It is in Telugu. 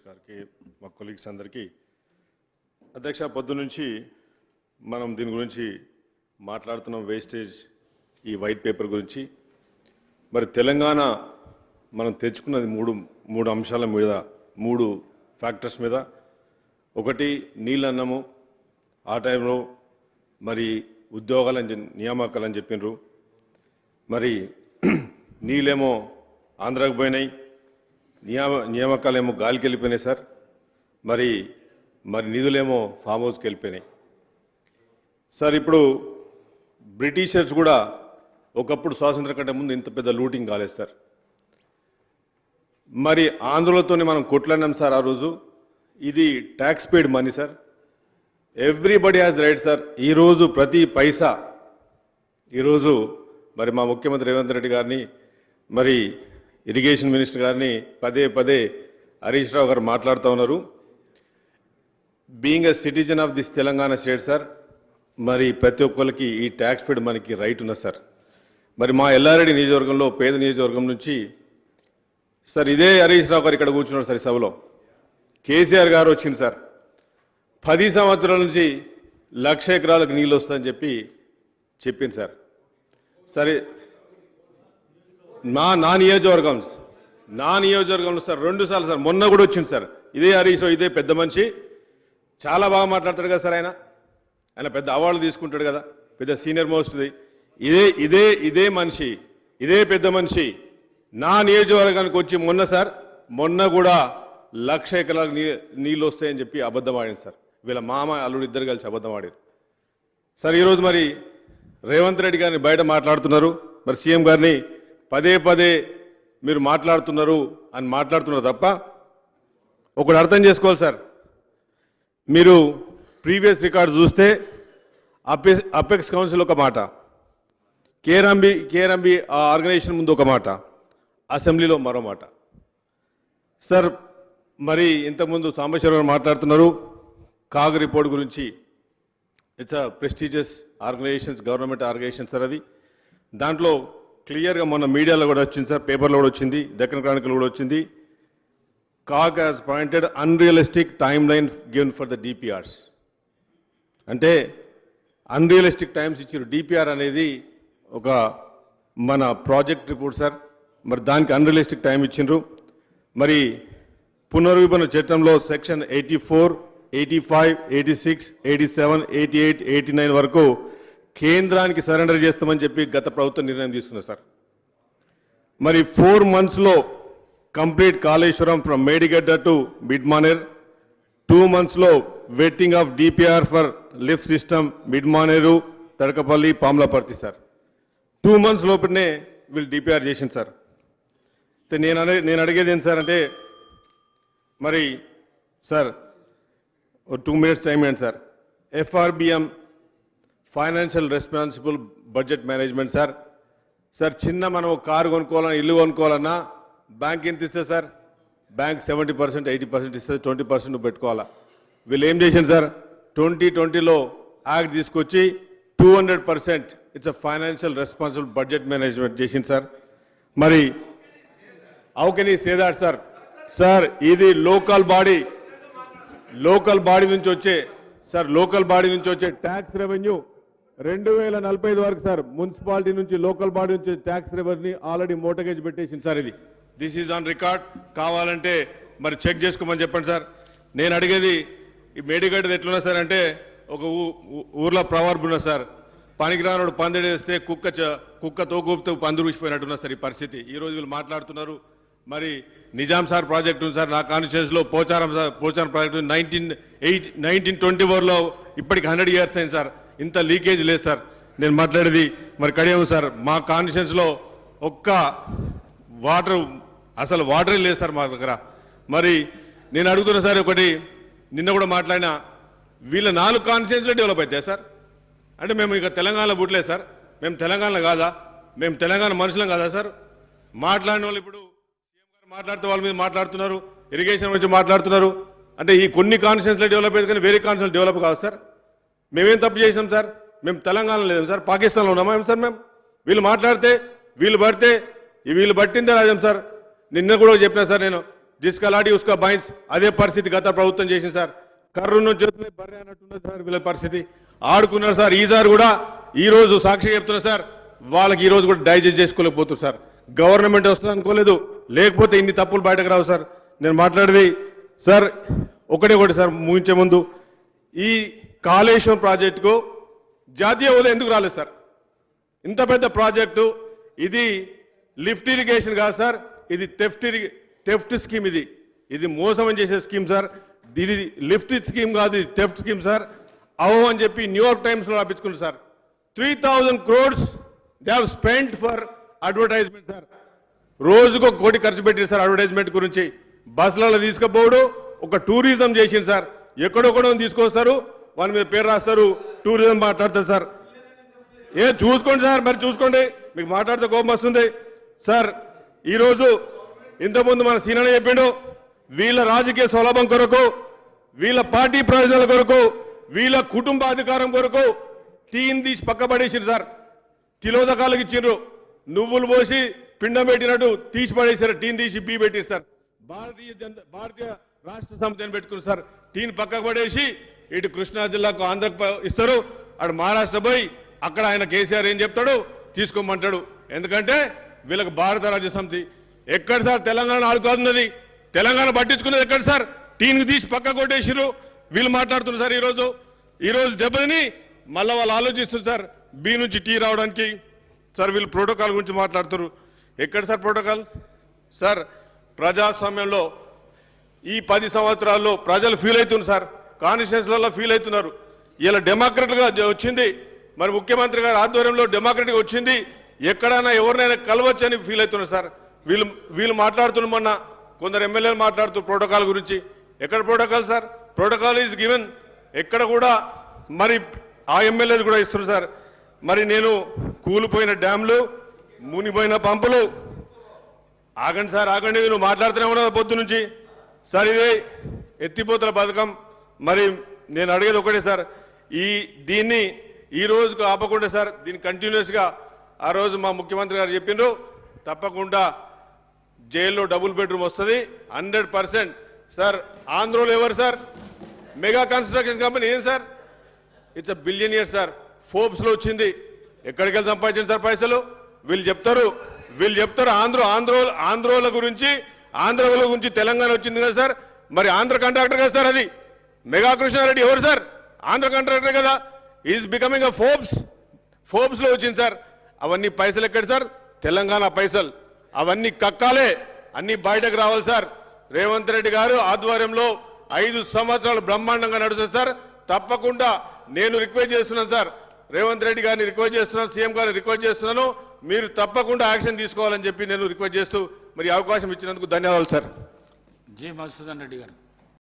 సురేష్ గారికి మా కొలీగ్స్ అందరికీ అధ్యక్ష పొద్దు నుంచి మనం దీని గురించి మాట్లాడుతున్నాం వేస్టేజ్ ఈ వైట్ పేపర్ గురించి మరి తెలంగాణ మనం తెచ్చుకున్నది మూడు అంశాల మీద మూడు ఫ్యాక్టర్స్ మీద ఒకటి నీళ్ళన్నము ఆ టైంలో మరి ఉద్యోగాలని నియామకాలని చెప్పినారు మరి నీళ్ళేమో ఆంధ్రాకు పోయినాయి నియామకాలేమో గాలికి వెళ్ళిపోయినాయి సార్ మరి నిధులేమో ఫామ్ హౌస్కి వెళ్ళిపోయినాయి సార్ ఇప్పుడు బ్రిటిషర్స్ కూడా ఒకప్పుడు స్వాతంత్రం కంటే ముందు ఇంత పెద్ద లూటింగ్ కాలేదు సార్ మరి ఆంధ్రులతోనే మనం కొట్లాడినాం సార్ ఆ రోజు ఇది tax paid money sir everybody has right sir ఈరోజు ప్రతి పైసా ఈరోజు మరి మా ముఖ్యమంత్రి రేవంత్ రెడ్డి గారిని మరి ఇరిగేషన్ మినిస్టర్ గారిని పదే హరీష్ రావు గారు మాట్లాడుతూ ఉన్నారు being a citizen of this Telangana state sir మరి ప్రతి ఒక్కరికి ఈ ట్యాక్స్ పేడ్ మనకి రైట్ ఉన్నది సార్ మరి మా ఎల్లారెడ్డి నియోజకవర్గంలో పేద నియోజకవర్గం నుంచి సార్ ఇదే హరీష్ రావు గారు ఇక్కడ కూర్చున్నారు సార్ ఈ సభలో కేసీఆర్ గారు వచ్చింది సార్ 10 సంవత్సరాల నుంచి 1,00,000 ఎకరాలకు నీళ్ళు వస్తుందని చెప్పింది సార్ సరే నా నియోజకవర్గంలో సార్ 2 సార్లు సార్ మొన్న కూడా వచ్చింది సార్ ఇదే హరీష్ రావు ఇదే పెద్ద మనిషి చాలా బాగా మాట్లాడతాడు కదా సార్ ఆయన పెద్ద అవార్డులు తీసుకుంటాడు కదా పెద్ద సీనియర్ మోస్ట్ది ఇదే మనిషి ఇదే పెద్ద మనిషి నా నియోజకవర్గానికి వచ్చి మొన్న కూడా 1,00,000 ఎకరాలకు నీళ్ళు వస్తాయని చెప్పి అబద్ధం ఆడింది సార్ వీళ్ళ మామ అల్లుడు ఇద్దరు కలిసి అబద్ధం ఆడారు సార్ ఈరోజు మరి రేవంత్ రెడ్డి గారిని బయట మాట్లాడుతున్నారు మరి సీఎం గారిని పదే మీరు మాట్లాడుతున్నారు తప్ప ఒకటి అర్థం చేసుకోవాలి సార్ మీరు ప్రీవియస్ రికార్డు చూస్తే అపెక్స్ కౌన్సిల్ ఒక మాట కేఆర్ఎంబి ఆ ఆర్గనైజేషన్ ముందు ఒక మాట అసెంబ్లీలో మరో మాట సార్ మరి ఇంతకుముందు సాంబశివరావు మాట్లాడుతున్నారు కాగ్ రిపోర్ట్ గురించి it's a prestigious organisations government organisation sir అది దాంట్లో క్లియర్గా మొన్న మీడియాలో కూడా వచ్చింది సార్ పేపర్లో కూడా వచ్చింది దక్కన్ క్రానికల్ కూడా వచ్చింది CAG has pointed unrealistic time line given for the DPRs అంటే అన్రియలిస్టిక్ టైమ్స్ ఇచ్చారు డిపిఆర్ అనేది ఒక మన ప్రాజెక్ట్ రిపోర్ట్ సార్ మరి దానికి అన్రియలిస్టిక్ టైం ఇచ్చిండ్రు మరి పునర్విభజన చట్టంలో సెక్షన్ 84, 85, 86, 87, 88, 89 వరకు కేంద్రానికి సరెండర్ చేస్తామని చెప్పి గత ప్రభుత్వం నిర్ణయం తీసుకున్నారు సార్ మరి 4 monthsలో complete Kaleshwaram from Medigadda to Midmanair 2 monthsలో vetting of DPR for lift system Midmanair Thadakapalli Pamulaparthi sir 2 months లోపలనే వీళ్ళు డిపిఆర్ చేసింది సార్ నేను అడిగేది ఏంటి సార్ అంటే మరి సార్ 2 minutes టైం ఏంటి sir FRBM financial responsible budget management sir చిన్న మనం ఒక కారు కొనుక్కోవాలన్నా ఇల్లు కొనుక్కోవాలన్నా బ్యాంక్ ఎంత ఇస్తుంది సార్ బ్యాంక్ 70%, 80% ఇస్తుంది 20% నువ్వు పెట్టుకోవాలా వీళ్ళు ఏం చేసింది సార్ 2020లో యాక్ట్ తీసుకొచ్చి 200% it's a financial responsible budget management చేసింది సార్ మరి how can you say that sir ఇది లోకల్ బాడీ నుంచి వచ్చే ట్యాక్స్ రెవెన్యూ 2045 వరకు సార్ మున్సిపాలిటీ నుంచి లోకల్ బాడీ నుంచి ట్యాక్స్ రెవెన్యూ ఆల్రెడీ మోటగేజ్ పెట్టేసింది సార్ ఇది దిస్ ఈజ్ ఆన్ రికార్డ్ కావాలంటే మరి చెక్ చేసుకోమని చెప్పండి సార్ నేను అడిగేది ఈ మేడిగడ్డది ఎట్లున్నా సార్ అంటే ఒక ఊర్లో ప్రవర్బ్ ఉన్నా సార్ పనికిరానుడు పందిడేస్తే కుక్క తోకూపుతూ పంది రూసిపోయినట్టున్నా సార్ ఈ పరిస్థితి ఈరోజు వీళ్ళు మాట్లాడుతున్నారు మరి నిజాం సార్ ప్రాజెక్ట్ ఉంది సార్ నా కాన్స్టిట్యూన్సీలో పోచారం ప్రాజెక్టు 1924లో ఇప్పటికి 100 years అయింది సార్ ఇంత లీకేజ్ లేదు సార్ నేను మాట్లాడేది మరి కడియం సార్ మా కాన్స్టిట్యూన్సీలో ఒక్క వాటరే లేదు సార్ మా దగ్గర మరి నేను అడుగుతున్నా సార్ ఒకటి నిన్న కూడా మాట్లాడినా వీళ్ళ 4 కాన్స్టిట్యూన్సీలో డెవలప్ అవుతాయి సార్ అంటే మేము ఇక తెలంగాణలో పుట్టలేదు సార్ మేము తెలంగాణలో కాదా మేము తెలంగాణ మనుషులం కాదా సార్ మాట్లాడిన వాళ్ళు ఇప్పుడు మాట్లాడుతూ వాళ్ళ మీద మాట్లాడుతున్నారు ఇరిగేషన్ గురించి మాట్లాడుతున్నారు అంటే ఈ కొన్ని కాన్స్టిట్యూన్సీలో డెవలప్ అయింది కానీ వేరే కాన్స్టిట్యూన్సీ డెవలప్ కాదు సార్ మేమేం తప్పు చేసినాం సార్ మేము తెలంగాణలో లేదాం సార్ పాకిస్తాన్లో ఉన్నామా ఏం సార్ మేము వీళ్ళు మాట్లాడితే వీళ్ళు పట్టిందే రాజం సార్ నిన్న కూడా చెప్పినా సార్ నేను జిస్కా లాఠీ ఉస్కా బైన్స్ అదే పరిస్థితి గత ప్రభుత్వం చేసింది సార్. కర్రున్న చేతులే బర్రె అన్నట్టున్నది సార్ వీళ్ళ పరిస్థితి. ఆడుకున్నారు సార్. ఈసారి కూడా ఈ రోజు సాక్షి చెప్తున్నారు సార్, వాళ్ళకి ఈ రోజు కూడా డైజెస్ట్ చేసుకోలేకపోతున్నారు సార్. గవర్నమెంట్ వస్తుంది అనుకోలేదు, లేకపోతే ఇన్ని తప్పులు బయటకు రావు సార్. నేను మాట్లాడేది సార్ ఒకటి సార్, ముగించే ముందు ఈ కాళేశ్వరం ప్రాజెక్టుకు జాతీయ హోదా ఎందుకు రాలేదు సార్? ఇంత పెద్ద ప్రాజెక్టు ఇది లిఫ్ట్ ఇరిగేషన్ కాదు సార్, ఇది థెఫ్ట్ స్కీమ్. ఇది మోసం చేసే స్కీమ్ సార్. ఇది లిఫ్ట్ స్కీమ్ కాదు, ఇది థెఫ్ట్ స్కీమ్ సార్. అవో అని చెప్పి న్యూయార్క్ టైమ్స్లో రాపించుకున్నారు sir. 3,000 crores they have spent for advertisement sir. రోజుకు 1 కోటి ఖర్చు పెట్టారు సార్ అడ్వర్టైజ్మెంట్ గురించి. బస్సులలో తీసుకుపోవడం ఒక టూరిజం చేసింది సార్. ఎక్కడొక్కడో తీసుకొస్తారు, వాళ్ళ మీద పేరు రాస్తారు, టూరిజం మాట్లాడతారు సార్. చూసుకోండి సార్, మరి చూసుకోండి, మీకు మాట్లాడితే కోపం వస్తుంది సార్. ఈరోజు ఇంతకుముందు మన సీనన్న చెప్పిండు, వీళ్ళ రాజకీయ స్వలాభం కొరకు, వీళ్ళ పార్టీ ప్రయోజనాల కొరకు, వీళ్ళ కుటుంబ అధికారం కొరకు టీని తీసి పక్క పడేసారు సార్. తిలోదకాలకు ఇచ్చిండ్రు, నువ్వులు పోసి పిండం పెట్టినట్టు తీసి పడేసారు. టీని తీసి బీ పెట్టారు సార్. భారతీయ రాష్ట్ర సమితిని పెట్టుకున్నారు సార్. టీని పక్కకు పడేసి ఇటు కృష్ణా జిల్లాకు ఆంధ్రకు ఇస్తారు. అటు మహారాష్ట్ర పోయి అక్కడ ఆయన కేసీఆర్ ఏం చెప్తాడు తీసుకోమంటాడు. ఎందుకంటే వీళ్ళకి భారత రాజ్య సమితి ఎక్కడ సార్? తెలంగాణ ఆడుకోతున్నది, తెలంగాణ పట్టించుకున్నది ఎక్కడ సార్? టీని తీసి పక్క కొట్టేసిరు. వీళ్ళు మాట్లాడుతున్నారు సార్. ఈరోజు దెబ్బని మళ్ళీ వాళ్ళు ఆలోచిస్తారు సార్ బి నుంచి టీ రావడానికి సార్. వీళ్ళు ప్రోటోకాల్ గురించి మాట్లాడుతారు. ఎక్కడ సార్ ప్రోటోకాల్ సార్? ప్రజాస్వామ్యంలో ఈ 10 సంవత్సరాల్లో ప్రజలు ఫీల్ అవుతున్నారు సార్, కాన్స్టిట్యూన్సీలలో ఫీల్ అవుతున్నారు. ఇలా డెమోక్రట్గా వచ్చింది, మరి ముఖ్యమంత్రి గారి ఆధ్వర్యంలో డెమోక్రట్గా వచ్చింది. ఎక్కడైనా ఎవరినైనా కలవచ్చని ఫీల్ అవుతున్నారు సార్. వీళ్ళు మాట్లాడుతున్నారు. మొన్న కొందరు ఎమ్మెల్యేలు మాట్లాడుతూ ప్రోటోకాల్ గురించి. ఎక్కడ protocol sir? Protocol is given ఎక్కడ కూడా. మరి ఆ ఎమ్మెల్యేలు కూడా ఇస్తున్నారు సార్. మరి నేను కూలిపోయిన డ్యామ్లు, మునిపోయిన పంపులు, ఆగండి సార్ ఆగండి, నువ్వు మాట్లాడుతూనే ఉన్నావు పొద్దు నుంచి సార్. ఇదే ఎత్తిపోతల పథకం. మరి నేను అడిగేది ఒకటే సార్, దీన్ని ఈ రోజుకు ఆపకుండా సార్, దీన్ని కంటిన్యూస్గా ఆ రోజు మా ముఖ్యమంత్రి గారు చెప్పిండ్రు, తప్పకుండా జైల్లో డబుల్ బెడ్రూమ్ వస్తుంది 100% సార్. ఆంధ్రలో ఎవరు సార్? మెగా కన్స్ట్రక్షన్ కంపెనీ ఏం sir? It's a billionaire sir. ఫోర్బ్స్లో వచ్చింది. ఎక్కడికి వెళ్ళి సంపాదించింది సార్ పైసలు? వీళ్ళు చెప్తారు ఆంధ్రోల గురించి, ఆంధ్రల గురించి తెలంగాణ వచ్చింది కదా సార్. మరి ఆంధ్ర కాంట్రాక్టర్ కదా సార్ అది. మెగా కృష్ణారెడ్డి ఎవరు సార్? ఆంధ్ర కాంట్రాక్టర్ కదా. ఈజ్ బికమింగ్ అ ఫోర్బ్స్లో వచ్చింది సార్. అవన్నీ పైసలు ఎక్కడ సార్? తెలంగాణ పైసలు. అవన్నీ కక్కాలే, అన్ని బయటకు రావాలి సార్. రేవంత్ రెడ్డి గారు ఆధ్వర్యంలో 5 సంవత్సరాలు బ్రహ్మాండంగా నడుస్తుంది సార్. తప్పకుండా నేను రిక్వెస్ట్ చేస్తున్నాను సార్, రేవంత్ రెడ్డి గారిని రిక్వెస్ట్ చేస్తున్నాను, సీఎం గారిని రిక్వెస్ట్ చేస్తున్నాను, మీరు తప్పకుండా యాక్షన్ తీసుకోవాలని చెప్పి నేను రిక్వెస్ట్ చేస్తూ మరి అవకాశం ఇచ్చినందుకు ధన్యవాదాలు సార్. జి మధుసూదన్ రెడ్డి గారు.